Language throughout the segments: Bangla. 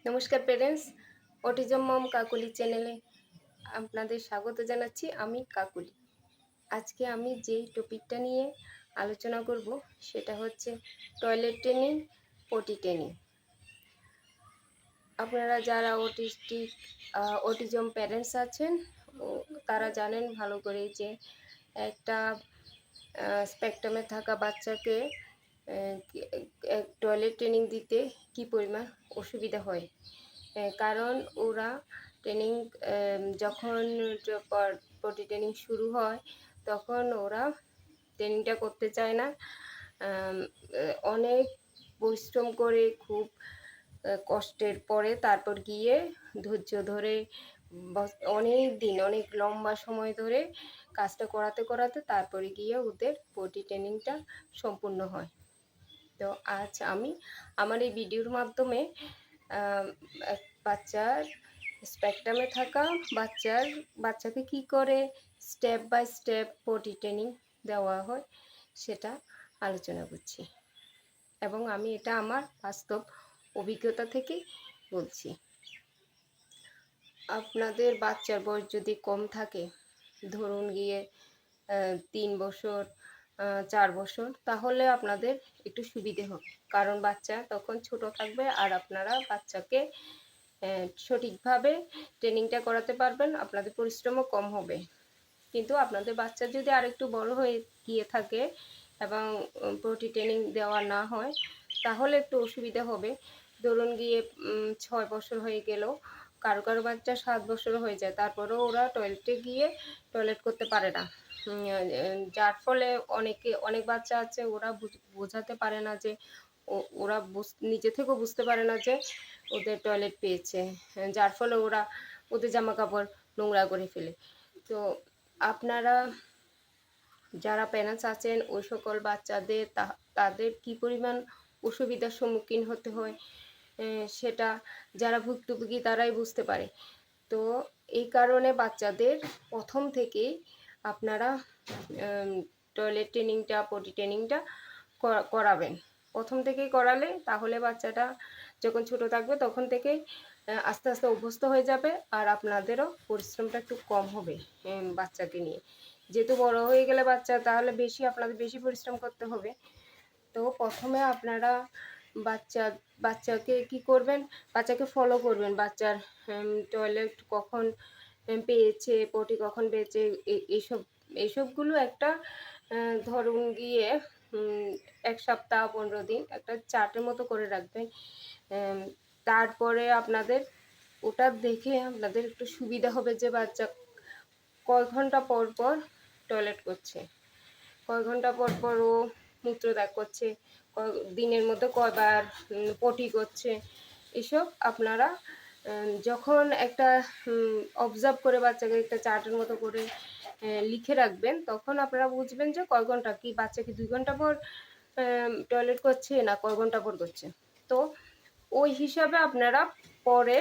নমস্কার পেরেন্টস, অটিজম মম কাকুলি চ্যানেলে আপনাদের স্বাগত জানাচ্ছি। আমি কাকুলি। আজকে আমি যেই টপিকটা নিয়ে আলোচনা করব সেটা হচ্ছে টয়লেট ট্রেনিং, পটি ট্রেনিং। আপনারা যারা অটিজম প্যারেন্টস আছেন তারা জানেন ভালো করে যে একটা স্পেকট্রামে থাকা বাচ্চাকে টয়লেট ট্রেনিং দিতে কী পরিমাণ অসুবিধা হয়। কারণ ওরা ট্রেনিং যখন পটি ট্রেনিং শুরু হয় তখন ওরা ট্রেনিংটা করতে চায় না। অনেক পরিশ্রম করে খুব কষ্টের পরে তারপর গিয়ে ধৈর্য ধরে অনেক দিন, অনেক লম্বা সময় ধরে কাজটা করাতে করাতে তারপরে গিয়ে ওদের পটি ট্রেনিংটা সম্পূর্ণ হয়। তো আজ আমি আমার এই ভিডিওর মাধ্যমে বাচ্চার স্পেকট্রামে থাকা বাচ্চাকে কি করে step by step potty training দেওয়া হয় সেটা আলোচনা করছি, এবং আমি এটা আমার বাস্তব অভিজ্ঞতা থেকেই বলছি। আপনাদের বাচ্চার বয়স যদি কম থাকে, ধরুন গিয়ে 3 বছর 4 বছর, তাহলে আপনাদের একটু সুবিধে হবে, কারণ বাচ্চা তখন ছোট থাকবে আর আপনারা বাচ্চাকে সঠিকভাবে ট্রেনিংটা করাতে পারবেন, আপনাদের পরিশ্রমও কম হবে। কিন্তু আপনাদের বাচ্চা যদি আরেকটু বড় হয়ে গিয়ে থাকে এবং পটি ট্রেনিং দেওয়া না হয় তাহলে একটু অসুবিধা হবে। ধরুন গিয়ে 6 বছর হয়ে গেল, কারো কারো বাচ্চা 7 বছর হয়ে যায়, তারপরেও ওরা টয়লেটে গিয়ে টয়লেট করতে পারে না। যার ফলে অনেক বাচ্চা আছে ওরা বোঝাতে পারে না যে ওরা নিজে থেকেও বুঝতে পারে না যে ওদের টয়লেট পেয়েছে, যার ফলে ওরা ওদের জামা কাপড় নোংরা করে ফেলে। তো আপনারা যারা প্যারেন্টস আছেন ওই সকল বাচ্চাদের তাদের কী পরিমাণ অসুবিধার সম্মুখীন হতে হয় সেটা যারা ভুক্তভোগী তারাই বুঝতে পারে। তো এই কারণে বাচ্চাদের প্রথম থেকেই আপনারা টয়লেট ট্রেনিংটা, পটি ট্রেনিংটা করাবেন। প্রথম থেকেই করালে তাহলে বাচ্চাটা যখন ছোট থাকবে তখন থেকেই আস্তে আস্তে অভ্যস্ত হয়ে যাবে, আর আপনাদেরও পরিশ্রমটা একটু কম হবে বাচ্চাকে নিয়ে। যেহেতু বড় হয়ে গেলে বাচ্চা, তাহলে আপনাদের বেশি পরিশ্রম করতে হবে। তো প্রথমে আপনারা বাচ্চাকে কি করবেন, বাচ্চাকে ফলো করবেন। বাচ্চার টয়লেট কখন পেয়েছে, পটি কখন পেয়েছে, এইসবগুলো একটা ধরুন গিয়ে 1 সপ্তাহ 15 দিন একটা চার্টের মতো করে রাখবেন। তারপরে আপনাদের ওটা দেখে আপনাদের একটু সুবিধা হবে যে বাচ্চা কয় ঘন্টা পর পর টয়লেট করছে, কয় ঘন্টা পর পর ও মূত্রত্যাগ করছে, দিনের মধ্যে কয়বার পটি করছে। এসব আপনারা যখন একটা অবজার্ভ করে বাচ্চাকে একটা চার্টের মতো করে লিখে রাখবেন, তখন আপনারা বুঝবেন যে কয় ঘন্টা, কি বাচ্চা কি 2 ঘন্টা পর টয়লেট করছে না কয় ঘন্টা পর করছে। তো ওই হিসাবে আপনারা পরে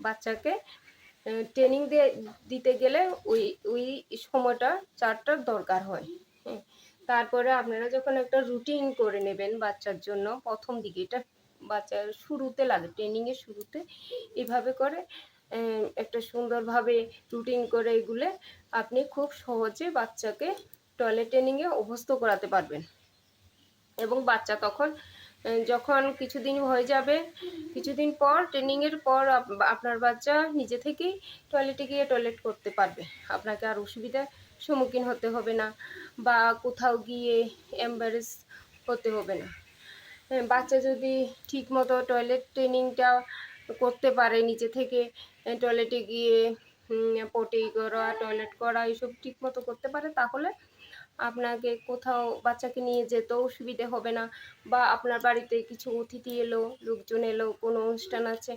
বাচ্চাকে ট্রেনিং দিতে গেলে ওই সময়টা চার্টটার দরকার হয়। হ্যাঁ, তারপরে আপনারা যখন একটা রুটিন করে নেবেন বাচ্চার জন্য, প্রথম দিকে এটা বাচ্চার শুরুতে লাগে, ট্রেনিংয়ের শুরুতে এভাবে করে একটা সুন্দরভাবে রুটিন করে এগুলো আপনি খুব সহজে বাচ্চাকে টয়লেট ট্রেনিংয়ে অভ্যস্ত করাতে পারবেন। এবং বাচ্চা তখন যখন কিছুদিন হয়ে যাবে, কিছুদিন পর ট্রেনিংয়ের পর আপনার বাচ্চা নিজে থেকেই টয়লেটে গিয়ে টয়লেট করতে পারবে, আপনাকে আর অসুবিধার সম্মুখীন হতে হবে না বা কোথাও গিয়ে এম্বারেস হতে হবে না। বাচ্চা যদি ঠিকমতো টয়লেট ট্রেনিংটা করতে পারে, নিজে থেকে টয়লেটে গিয়ে পটি করা, টয়লেট করা এসব ঠিকমতো করতে পারে, তাহলে আপনাকে কোথাও বাচ্চাকে নিয়ে যেতেও সুবিধে হবে না। বা আপনার বাড়িতে কিছু অতিথি এলো, লোকজন এলো, কোনো অনুষ্ঠান আছে,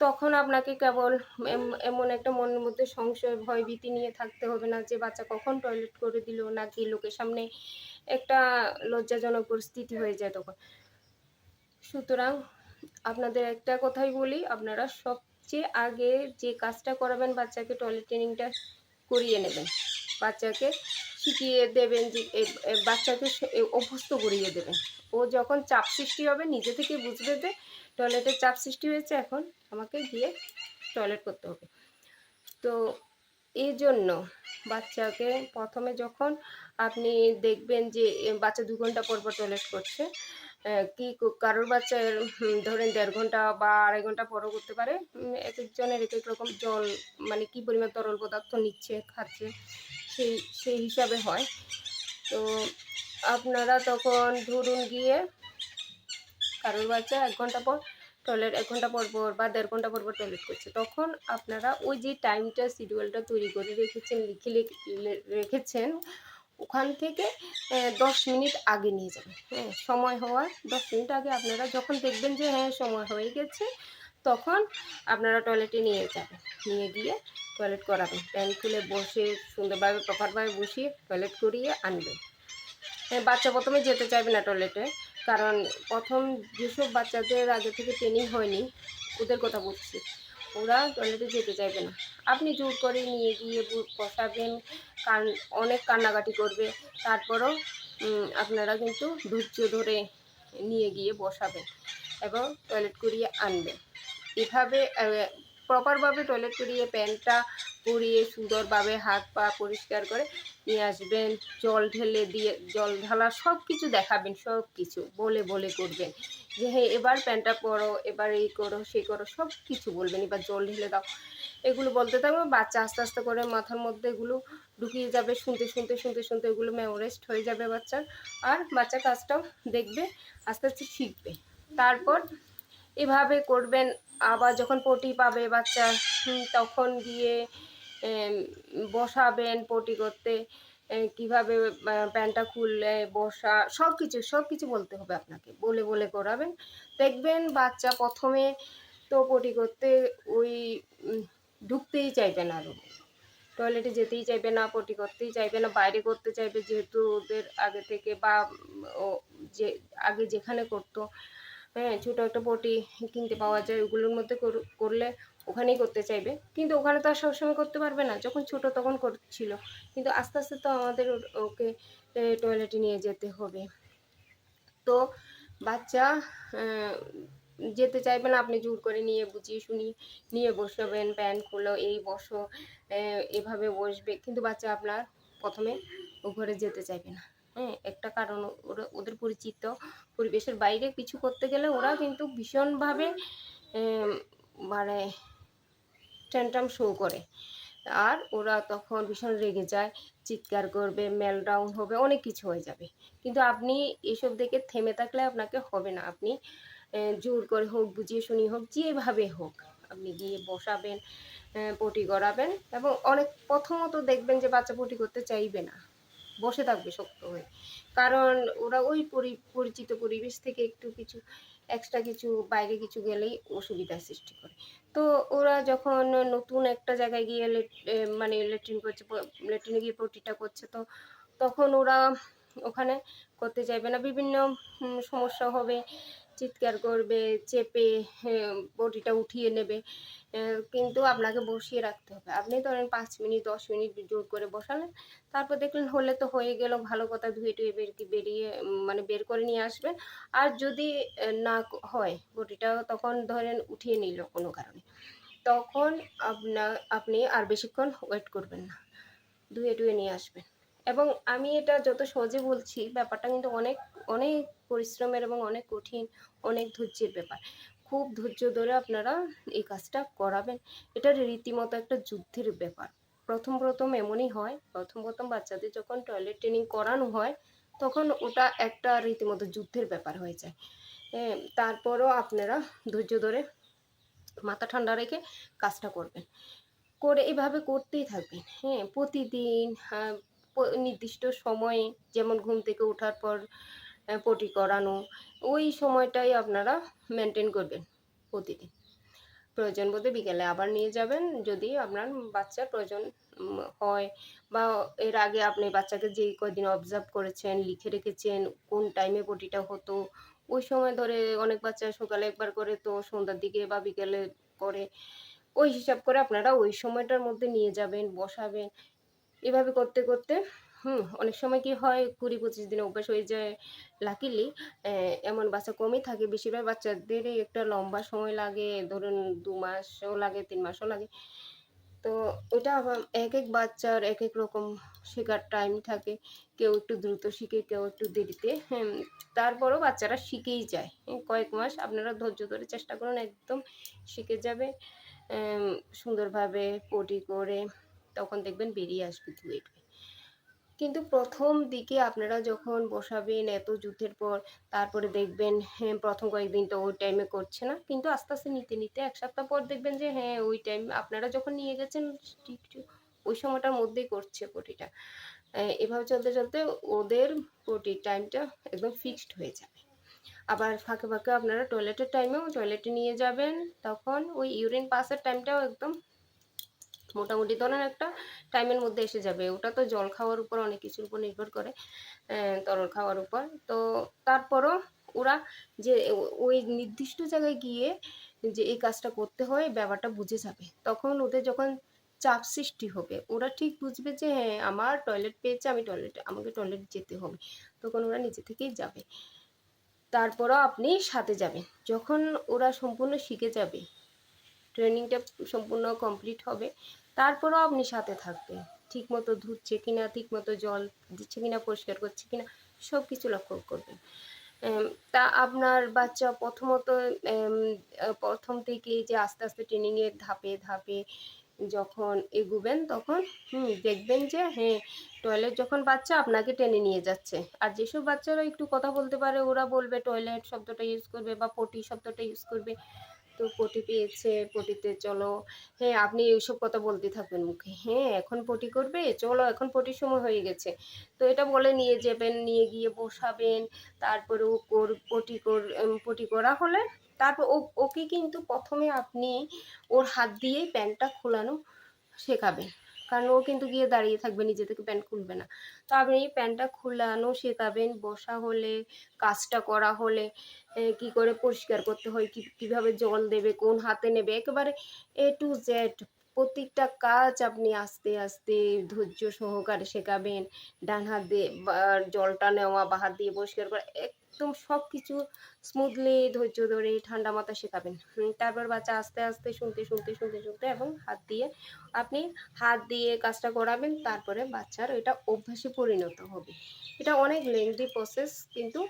তখন আপনাকে কেবল এমন একটা মনের মধ্যে সংশয়, ভয় ভীতি নিয়ে থাকতে হবে না যে বাচ্চা কখন টয়লেট করে দিল, নাকি লোকের সামনে একটা লজ্জাজনক পরিস্থিতি হয়ে যায় তখন। সুতরাং আপনাদের একটা কথাই বলি, আপনারা সবচেয়ে আগে যে কাজটা করাবেন বাচ্চাকে টয়লেট ট্রেনিংটা করিয়ে নেবেন। বাচ্চাকে শিখিয়ে দেবেন যে বাচ্চাকে অভ্যস্ত করিয়ে দেবেন। ও যখন চাপ সৃষ্টি হবে নিজে থেকে বুঝবে যে টয়লেটের চাপ সৃষ্টি হয়েছে, এখন আমাকে গিয়ে টয়লেট করতে হবে। তো এই জন্য বাচ্চাকে প্রথমে যখন আপনি দেখবেন যে বাচ্চা 2 ঘন্টা পর পর টয়লেট করছে, কি কারোর বাচ্চার ধরেন 1.5 ঘন্টা বা 2.5 ঘন্টা পরও করতে পারে। এক একজনের এক এক রকম জল মানে কি পরিমাণ তরল পদার্থ নিচ্ছে খাচ্ছে সেই সেই হিসাবে হয়। তো আপনারা তখন ধরুন গিয়ে কারোর বাচ্চা 1 ঘন্টা পর টয়লেট, 1 ঘন্টা পর পর বা 1.5 ঘন্টা পর পর টয়লেট করছে, তখন আপনারা ওই যে টাইমটা শিডিউলটা তৈরি করে রেখেছেন, রেখেছেন, ওখান থেকে 10 মিনিট আগে নিয়ে যাবেন। হ্যাঁ, সময় হওয়ার 10 মিনিট আগে আপনারা যখন দেখবেন যে হ্যাঁ সময় হয়ে গেছে, তখন আপনারা টয়লেটে নিয়ে যাবেন, নিয়ে গিয়ে টয়লেট করাবেন, প্যান খুলে বসে সুন্দরভাবে প্রপারভাবে বসিয়ে টয়লেট করিয়ে আনবেন। বাচ্চা প্রথমে যেতে চাইবে না টয়লেটে, কারণ প্রথম যেসব বাচ্চাদের আগে থেকে ট্রেনিং হয়নি, ওদের কথা বলছি, ওরা টয়লেটে যেতে চাইবে না। আপনি জোর করে নিয়ে গিয়ে বসাবেন, অনেক কান্নাকাটি করবে, তারপরও আপনারা কিন্তু ধৈর্য ধরে নিয়ে গিয়ে বসাবেন এবং টয়লেট করিয়ে আনবেন। এভাবে প্রপারভাবে টয়লেট করিয়ে প্যান্টটা পরিয়ে সুন্দরভাবে হাত পা পরিষ্কার করে নিয়ে আসবেন, জল ঢেলে দিয়ে জল ঢালা সব কিছু দেখাবেন, সব কিছু বলে বলে করবেন যে হ্যাঁ এবার প্যান্টটা পরো, এবার এই করো সেই করো, সব কিছু বলবেন, এবার জল ঢেলে দাও, এগুলো বলতে থাকবে। বাচ্চা আস্তে আস্তে করে মাথার মধ্যে এগুলো ঢুকিয়ে যাবে, শুনতে শুনতে শুনতে শুনতে এগুলো মেমোরাইজড হয়ে যাবে বাচ্চার, আর বাচ্চা কাজটাও দেখবে, আস্তে আস্তে শিখবে। তারপর এভাবে করবেন। আবার যখন পটি পাবে বাচ্চা, তখন গিয়ে বসাবেন পটি করতে, কীভাবে প্যান্টটা খুললে বসা, সব কিছু বলতে হবে আপনাকে, বলে বলে করাবেন। দেখবেন বাচ্চা প্রথমে তো পটি করতে ওই ঢুকতেই চাইবে না, আরও টয়লেটে যেতেই চাইবে না, পটি করতেই চাইবে না, বাইরে করতে চাইবে, যেহেতু ওদের আগে থেকে বা ও যে আগে যেখানে করতো, হ্যাঁ ছোটো একটা পটি কিনতে পাওয়া যায়, ওগুলোর মধ্যে করলে ওখানেই করতে চাইবে, কিন্তু ওখানে তো আর সবসময় করতে পারবে না, যখন ছোট তখন করছিল, কিন্তু আস্তে আস্তে তো আমাদের ওকে টয়লেটে নিয়ে যেতে হবে। তো বাচ্চা যেতে চাইবে না, আপনি জোর করে নিয়ে বুঝিয়ে শুনিয়ে নিয়ে বসাবেন, প্যান্ট খুলো, এই বসো, এভাবে বসবে, কিন্তু বাচ্চা আপনার প্রথমে ও ঘরে যেতে চাইবে না। হ্যাঁ, একটা কারণ ওদের পরিচিত পরিবেশের বাইরে কিছু করতে গেলে ওরা কিন্তু ভীষণভাবে মানে ট্যান্ট্রাম শো করে, আর ওরা তখন ভীষণ রেগে যায়, চিৎকার করবে, মেলডাউন হবে, অনেক কিছু হয়ে যাবে। কিন্তু আপনি এসব দেখে থেমে থাকলে আপনাকে হবে না। আপনি জোর করে হোক, বুঝিয়ে শুনিয়ে হোক, যেভাবে হোক আপনি গিয়ে বসাবেন, পটি করাবেন, এবং প্রথমত দেখবেন যে বাচ্চা পটি করতে চাইবে না, বসে থাকবে শক্ত হয়ে, কারণ ওরা ওই পরিচিত পরিবেশ থেকে একটু কিছু এক্সট্রা কিছু বাইরে কিছু গেলেই অসুবিধার সৃষ্টি করে। তো ওরা যখন নতুন একটা জায়গায় গিয়ে মানে ল্যাট্রিনে গিয়ে পটিটা করছে, তো তখন ওরা ওখানে করতে চাইবে না, বিভিন্ন সমস্যা হবে, চিৎকার করবে, চেপে পটিটা উঠিয়ে নেবে। কিন্তু আপনাকে বসিয়ে রাখতে হবে। আপনি ধরেন 5 মিনিট 10 মিনিট জোর করে বসালেন, তারপর দেখলেন হলে তো হয়ে গেল, ভালো কথা, ধুয়ে টুয়ে বেরিয়ে মানে বের করে নিয়ে আসবেন। আর যদি না হয় পটিটা, তখন ধরেন উঠিয়ে নিল কোনো কারণে, তখন আপনি আর বেশিক্ষণ ওয়েট করবেন না, ধুয়ে টুয়ে নিয়ে আসবেন। এবং আমি এটা যত সহজে বলছি, ব্যাপারটা কিন্তু অনেক অনেক পরিশ্রমের এবং অনেক কঠিন, অনেক ধৈর্যের ব্যাপার। খুব ধৈর্য ধরে আপনারা এই কাজটা করাবেন। এটা রীতিমতো একটা যুদ্ধের ব্যাপার। প্রথম এমনই হয়, প্রথম বাচ্চাদের যখন টয়লেট ট্রেনিং করানো হয়, তখন ওটা একটা রীতিমতো যুদ্ধের ব্যাপার হয়ে যায়। তারপরও আপনারা ধৈর্য ধরে মাথা ঠান্ডা রেখে কাজটা করবেন, করে এভাবে করতেই থাকবেন। হ্যাঁ, প্রতিদিন নির্দিষ্ট সময়ে, যেমন ঘুম থেকে ওঠার পর পটি করানো, ওই সময়টাই আপনারা মেনটেন করবেন প্রতিদিন। প্রয়োজন বোধে বিকেলে আবার নিয়ে যাবেন, যদি আপনার বাচ্চার প্রয়োজন হয়, বা এর আগে আপনি বাচ্চাকে যেই কয়দিন অবজার্ভ করেছেন, লিখে রেখেছেন কোন টাইমে পটিটা হতো, ওই সময় ধরে অনেক বাচ্চা সকালে একবার করে, তো সন্ধ্যার দিকে বা বিকেলে করে, ওই হিসাব করে আপনারা ওই সময়টার মধ্যে নিয়ে যাবেন, বসাবেন। এভাবে করতে করতে অনেক সময় কি হয় ২০-২৫ দিনে অভ্যাস হয়ে যায়। লাকিলি এমন বাচ্চা কমই থাকে। বেশিরভাগ বাচ্চাদেরই একটা লম্বা সময় লাগে। ধরুন ২ মাসও লাগে, ৩ মাসও লাগে। তো ওটা আবার একেক বাচ্চার একেক রকম শেখার টাইম থাকে। কেউ একটু দ্রুত শিখে, কেউ একটু দেরিতে। তারপরেও বাচ্চারা শিখেই যায়। কয়েক মাস আপনারা ধৈর্য ধরে চেষ্টা করুন, একদম শিখে যাবে। অ্যাম সুন্দরভাবে পটি করে তখন দেখবেন বেরিয়ে আসবে ধুয়ে টুয়ে। কিন্তু ১ম দিকে আপনারা যখন বসাবেন এত যুদ্ধের পর, তারপরে দেখবেন ১ম কয়েকদিন তো ওই টাইমে করছে না। কিন্তু আস্তে, আস্তে নিতে ১ সপ্তাহ পর দেখবেন যে হ্যাঁ, ওই টাইম আপনারা যখন নিয়ে গেছেন ঠিক ওই সময়টার মধ্যেই করছে পটিটা। এভাবে চলতে, চলতে ওদের পটির টাইমটা একদম ফিক্সড হয়ে যাবে। আবার ফাঁকে, ফাঁকে আপনারা টয়লেটের টাইমেও টয়লেটে নিয়ে যাবেন। তখন ওই ইউরিন পাসের টাইমটাও একদম মোটামুটি ধরেন একটা টাইমের মধ্যে এসে যাবে। ওটা তো জল খাওয়ার উপর অনেক কিছুর উপর নির্ভর করে, তরল খাওয়ার উপর। তো তারপরও ওরা যে ওই নির্দিষ্ট জায়গায় গিয়ে যে এই কাজটা করতে হয় ব্যাপারটা বুঝে যাবে। তখন ওদের যখন চাপ সৃষ্টি হবে, ওরা ঠিক বুঝবে যে হ্যাঁ, আমার টয়লেট পেয়েছে, আমাকে টয়লেট যেতে হবে। তখন ওরা নিজে থেকেই যাবে। তারপরও আপনি সাথে যাবেন। যখন ওরা সম্পূর্ণ শিখে যাবে, ট্রেনিংটা সম্পূর্ণ কমপ্লিট হবে, তারপরেও আপনি সাথে থাকবেন। ঠিকমতো ধুচ্ছে কিনা, ঠিকমতো জল দিচ্ছে কিনা, পরিষ্কার করছে কিনা, সব কিছু লক্ষ্য করবেন। এম তা আপনার বাচ্চা প্রথমত ১ম থেকেই যে আস্তে, আস্তে ট্রেনিংয়ের ধাপে, ধাপে যখন এগুবেন তখন দেখবেন যে হ্যাঁ, টয়লেট যখন বাচ্চা আপনাকে টেনে নিয়ে যাচ্ছে। আর যেসব বাচ্চারা একটু কথা বলতে পারে ওরা বলবে টয়লেট শব্দটা ইউজ করবে বা পটি শব্দটা ইউজ করবে। তো পটি পেয়েছে, পটিতে চলো। হ্যাঁ, আপনি এইসব কথা বলতে থাকবেন মুখে। হ্যাঁ, এখন পটি করবে? চলো এখন পটির সময় হয়ে গেছে। তো এটা বলে নিয়ে যাবেন, নিয়ে গিয়ে বসাবেন। তারপরে ও পটি করা হলে তারপর ওকে কিন্তু ১ম এ আপনি ওর হাত দিয়েই প্যান্টটা খোলানো শেখাবেন। কারণ ও কিন্তু গিয়ে দাঁড়িয়ে থাকবে, নিজে থেকে প্যান্ট খুলবে না। তো আপনি প্যান্টটা খুলানো শেখাবেন, বসা হলে, কাজটা করা হলে কি করে পরিষ্কার করতে হয়, কিভাবে জল দেবে, কোন হাতে নেবে, একেবারে A to Z প্রত্যেকটা কাজ আপনি আস্তে, আস্তে ধৈর্য সহকারে শেখাবেন। ডান হাত দিয়ে জলটা নেওয়া, বাঁ হাত দিয়ে পরিষ্কার করা, একদম সবকিছু স্মুথলি ধৈর্য ধরে ঠান্ডা মাথায় শেখাবেন। তারপর বাচ্চা আস্তে, আস্তে শুনতে এবং আপনি হাত দিয়ে কাজটা করাবেন। তারপরে বাচ্চার এটা অভ্যাসে পরিণত হবে। এটা অনেক লেংদি প্রসেস, কিন্তু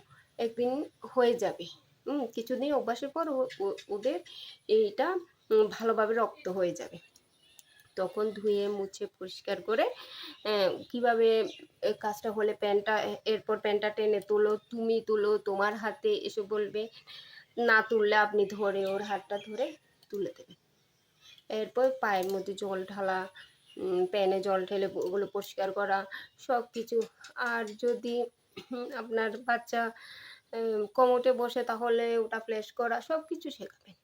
একদিন হয়ে যাবে। কিছুদিন অভ্যাসের পর ওদের এইটা ভালোভাবে রপ্ত হয়ে যাবে। তখন ধুয়ে মুছে পরিষ্কার করে কীভাবে কাজটা হলে এরপর প্যান্টটা টেনে তোলো, তুমি তোলো, তোমার হাতে এসে বলবে। না তুললে আপনি ধরে ওর হাতটা ধরে তুলে দেবেন। এরপর পায়ের মধ্যে জল ঢালা, প্যানে জল ঢেলে ওগুলো পরিষ্কার করা, সব কিছু। আর যদি আপনার বাচ্চা কোমোটে বসে তাহলে ওটা ফ্ল্যাশ করা, সব কিছু শেখাবেন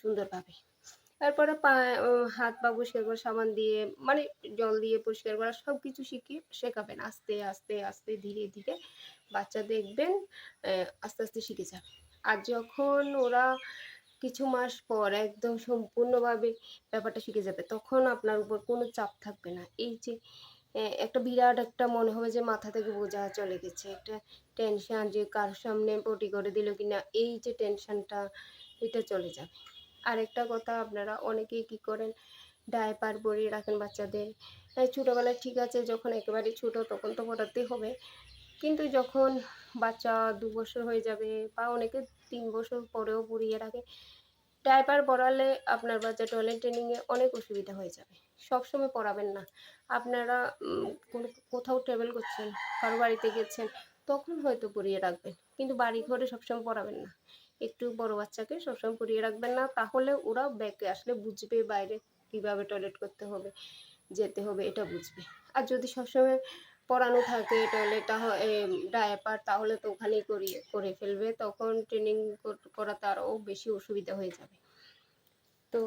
সুন্দরভাবে। তারপরে হাত পা পরিষ্কার করে সাবান দিয়ে মানে জল দিয়ে পরিষ্কার করা, সব কিছু শেখাবেন আস্তে, আস্তে, আস্তে, ধীরে, ধীরে বাচ্চা দেখবেন আস্তে, আস্তে শিখে যাবে। আর যখন ওরা কিছু মাস পর একদম সম্পূর্ণভাবে ব্যাপারটা শিখে যাবে, তখন আপনার উপর কোনো চাপ থাকবে না। এই যে একটা বিরাট একটা মনে হবে যে মাথা থেকে বোঝা চলে গেছে। একটা টেনশন যে কার সামনে পটি করে দিল কিনা, এই যে টেনশনটা এটা চলে যাবে। আরেকটা কথা, আপনারা অনেকেই কি করেন ডায়াপার পরিয়ে রাখেন বাচ্চাদের। ছোটোবেলায় ঠিক আছে, যখন একেবারেই ছোটো তখন তো পড়াতেই হবে। কিন্তু যখন বাচ্চা ২ বছর হয়ে যাবে বা অনেকে ৩ বছর পরেও পরিয়ে রাখে, ডায়াপার পরালে আপনার বাচ্চা টয়লেট ট্রেনিংয়ে অনেক অসুবিধা হয়ে যাবে। সবসময় পরাবেন না। আপনারা কোথাও ট্রাভেল করছেন, কারো বাড়িতে গেছেন, তখন হয়তো পরিয়ে রাখবেন। কিন্তু বাড়ি ঘরে সবসময় পরাবেন না। একটু বড় বাচ্চাকে সবসময় পরিয়ে রাখবেন না। তাহলে ওরা ব্যাকে আসলে বুঝবে বাইরে কীভাবে টয়লেট করতে হবে, যেতে হবে, এটা বুঝবে। আর যদি সবসময় পরানো থাকে টয়লেটটা ডায়াপার, তাহলে তো ওখানেই করে ফেলবে। তখন ট্রেনিং করাতে আরও বেশি অসুবিধা হয়ে যাবে। তো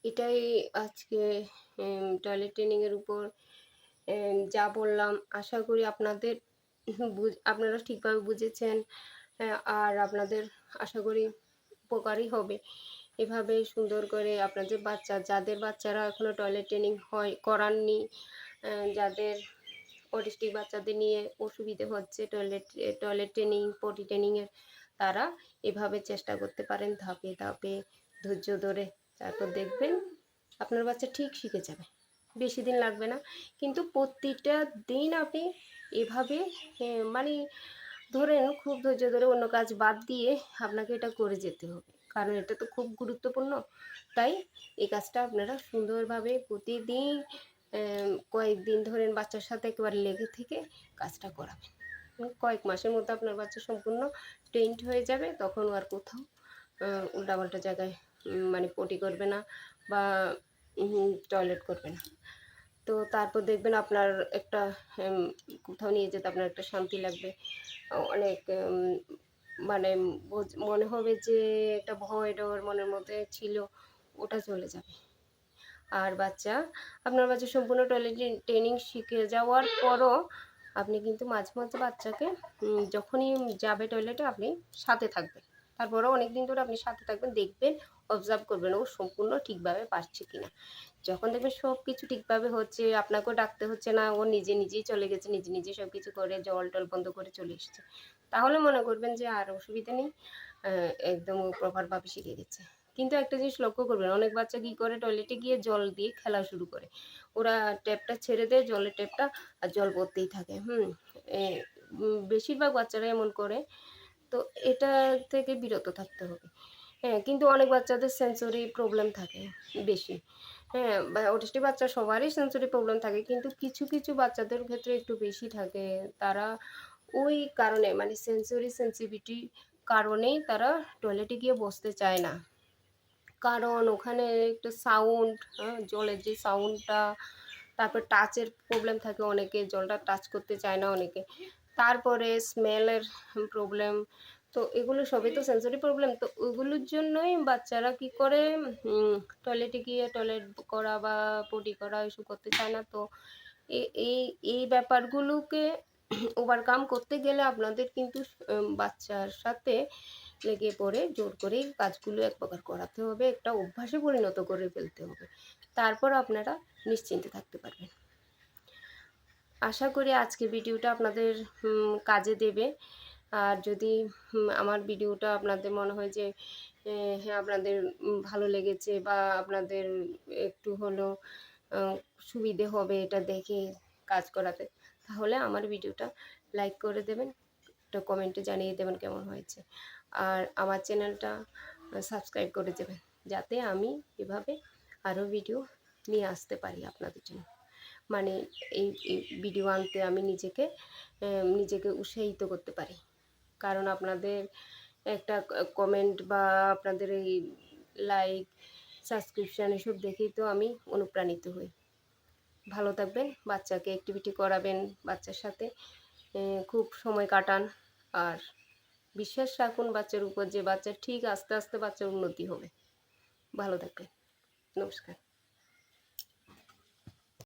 এটাই আজকে টয়লেট ট্রেনিংয়ের উপর যা বললাম। আশা করি আপনারা ঠিকভাবে বুঝেছেন। আর আপনাদের আশা করি উপকারই হবে। এভাবে সুন্দর করে আপনাদের যাদের বাচ্চারা এখনও টয়লেট ট্রেনিং করাননি, যাদের অটিস্টিক বাচ্চাদের নিয়ে অসুবিধে হচ্ছে টয়লেট ট্রেনিং, পটি ট্রেনিংয়ের, তারা এভাবে চেষ্টা করতে পারেন ধাপে ধাপে ধৈর্য ধরে। তারপর দেখবেন আপনার বাচ্চা ঠিক শিখে যাবে, বেশি দিন লাগবে না। কিন্তু প্রতিটা দিন আপনি এভাবে মানে ধরেন খুব ধৈর্য ধরে অন্য কাজ বাদ দিয়ে আপনাকে এটা করে যেতে হবে, কারণ এটা তো খুব গুরুত্বপূর্ণ। তাই এই কাজটা আপনারা সুন্দরভাবে প্রতিদিন কয়েকদিন ধরেন বাচ্চার সাথে একেবারে লেগে থেকে কাজটা করাবেন। কয়েক মাসের মধ্যে আপনার বাচ্চা সম্পূর্ণ ট্রেন্ড হয়ে যাবে, তখন আর কোথাও উল্টাপাল্টা জায়গায় মানে পটি করবে না বা টয়লেট করবে না। তো তারপর দেখবেন আপনার একটা কোথাও নিয়ে যেতে আপনার একটা শান্তি লাগবে। অনেক মানে মনে হবে যে একটা ভয় ডর মনের মধ্যে ছিল, ওটা চলে যাবে। আর আপনার বাচ্চা সম্পূর্ণ টয়লেট ট্রেনিং শিখে যাওয়ার পরও আপনি কিন্তু মাঝে মাঝে বাচ্চাকে যখনই যাবে টয়লেটে আপনি সাথে থাকবেন। তারপরেও অনেক দিন ধরে আপনি সাথে থাকবেন, দেখবেন, অবজার্ভ করবেন ও সম্পূর্ণ ঠিকভাবে পারছে কিনা। যখন দেখবেন সব কিছু ঠিকভাবে হচ্ছে, আপনাকেও ডাকতে হচ্ছে না, ও নিজে নিজেই চলে গেছে, নিজে নিজেই সব কিছু করে জল টল বন্ধ করে চলে এসেছে, তাহলে মনে করবেন যে আর অসুবিধা নেই, একদম প্রপারভাবে শিখে গেছে। কিন্তু একটা জিনিস লক্ষ্য করবেন, অনেক বাচ্চা কী করে টয়লেটে গিয়ে জল দিয়ে খেলা শুরু করে, ওরা ট্যাপটা ছেড়ে দেয়, জলের ট্যাপটা, আর জল পড়তেই থাকে। বেশিরভাগ বাচ্চারা এমন করে। তো এটা থেকে বিরত থাকতে হবে। হ্যাঁ, কিন্তু অনেক বাচ্চাদের সেন্সরি প্রবলেম থাকে বেশি। হ্যাঁ, বা অটিস্টিক বাচ্চা সবারই সেন্সরি প্রবলেম থাকে, কিন্তু কিছু কিছু বাচ্চাদের ক্ষেত্রে একটু বেশি থাকে। তারা ওই কারণে মানে সেন্সরি সেন্সিটিভিটি কারণেই তারা টয়লেটে গিয়ে বসতে চায় না। কারণ ওখানে একটা সাউন্ড, জলের যে সাউন্ডটা, তারপর টাচের প্রবলেম থাকে অনেকের, জলটা টাচ করতে চায় না অনেকে। তারপরে স্মেলের প্রবলেম। তো এগুলো সবই তো সেন্সরি প্রবলেম। তো ওইগুলোর জন্যই বাচ্চারা কী করে টয়লেটে গিয়ে টয়লেট করা বা পটি করা এসব করতে চায় না। তো এই এই ব্যাপারগুলোকে ওভারকাম করতে গেলে আপনাদের কিন্তু বাচ্চার সাথে লেগে পড়ে জোর করেই কাজগুলো এক প্রকার করাতে হবে, একটা অভ্যাসে পরিণত করে ফেলতে হবে। তারপর আপনারা নিশ্চিন্তে থাকতে পারবেন। আশা করি আজকের ভিডিওটা আপনাদের কাজে দেবে। আর যদি আমার ভিডিওটা আপনাদের মনে হয় যে হ্যাঁ, আপনাদের ভালো লেগেছে বা আপনাদের একটু হলেও সুবিধে হবে এটা দেখে কাজ করাতে, তাহলে আমার ভিডিওটা লাইক করে দেবেন, একটা কমেন্টে জানিয়ে দেবেন কেমন হয়েছে। আর আমার চ্যানেলটা সাবস্ক্রাইব করে দেবেন, যাতে আমি এভাবে আরও ভিডিও নিয়ে আসতে পারি আপনাদের জন্য। মানে এই ভিডিও আনতে আমি নিজেকে উৎসাহিত করতে পারি। কারণ আপনাদের একটা কমেন্ট বা আপনাদের এই লাইক, সাবস্ক্রিপশান এসব দেখেই তো আমি অনুপ্রাণিত হই। ভালো থাকবেন, বাচ্চাকে অ্যাক্টিভিটি করাবেন, বাচ্চার সাথে খুব সময় কাটান। আর বিশ্বাস রাখুন বাচ্চার উপর যে বাচ্চা ঠিক আস্তে আস্তে বাচ্চার উন্নতি হবে। ভালো থাকবেন। নমস্কার।